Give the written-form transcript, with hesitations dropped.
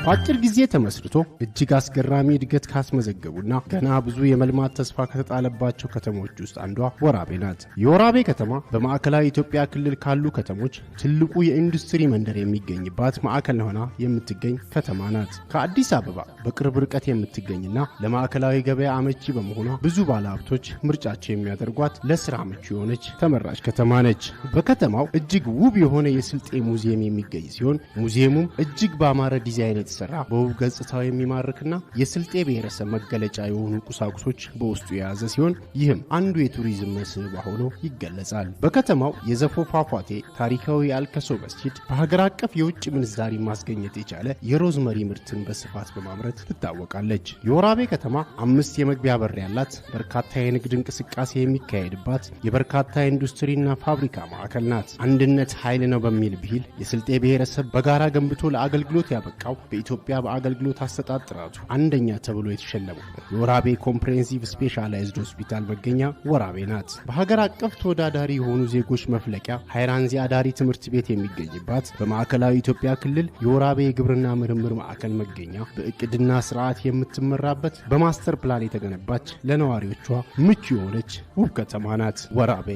በአጭር ጊዜ ተመስርቶ እጅግ አስገራሚ እድገት ካስመዘገቡና ገና ብዙ የመልማት ተስፋ ከተጣለባቸው ከተሞች ውስጥ አንዷ ወራቤ ናት። የወራቤ ከተማ በማዕከላዊ ኢትዮጵያ ክልል ካሉ ከተሞች ትልቁ የኢንዱስትሪ መንደር የሚገኝባት ማዕከል ሆና የምትገኝ ከተማ ናት። ከአዲስ አበባ በቅርብ ርቀት የምትገኝና ለማዕከላዊ ገበያ አመቺ በመሆኗ ብዙ ባለሀብቶች ምርጫቸው የሚያደርጓት ለስራ አመቺ የሆነች ተመራጭ ከተማ ነች። በከተማው እጅግ ውብ የሆነ የስልጤ ሙዚየም የሚገኝ ሲሆን ሙዚየሙም እጅግ በአማረ ዲዛይን የተሰራ በውብ ገጽታው የሚማርክና የስልጤ ብሔረሰብ መገለጫ የሆኑ ቁሳቁሶች በውስጡ የያዘ ሲሆን ይህም አንዱ የቱሪዝም መስህብ ሆኖ ይገለጻል። በከተማው የዘፎ ፏፏቴ፣ ታሪካዊ የአልከሶ መስጂድ፣ በሀገር አቀፍ የውጭ ምንዛሪ ማስገኘት የቻለ የሮዝመሪ ምርትን በስፋት በማምረት ትታወቃለች። የወራቤ ከተማ 5 የመግቢያ በር ያላት፣ በርካታ የንግድ እንቅስቃሴ የሚካሄድባት የበርካታ ኢንዱስትሪና ፋብሪካ ማዕከል ናት። አንድነት ኃይል ነው በሚል ብሂል የስልጤ ብሔረሰብ በጋራ ገንብቶ ለአገልግሎት ያበቃው በኢትዮጵያ በአገልግሎት አሰጣጥ ጥራቱ አንደኛ ተብሎ የተሸለመው የወራቤ ኮምፕሬሄንሲቭ ስፔሻላይዝድ ሆስፒታል መገኛ ወራቤ ናት። በሀገር አቀፍ ተወዳዳሪ የሆኑ ዜጎች መፍለቂያ ሃይራንዚ አዳሪ ትምህርት ቤት የሚገኝባት፣ በማዕከላዊ ኢትዮጵያ ክልል የወራቤ የግብርና ምርምር ማዕከል መገኛ፣ በእቅድና ስርዓት የምትመራበት በማስተር ፕላን የተገነባች፣ ለነዋሪዎቿ ምቹ የሆነች ውብ ከተማ ናት ወራቤ።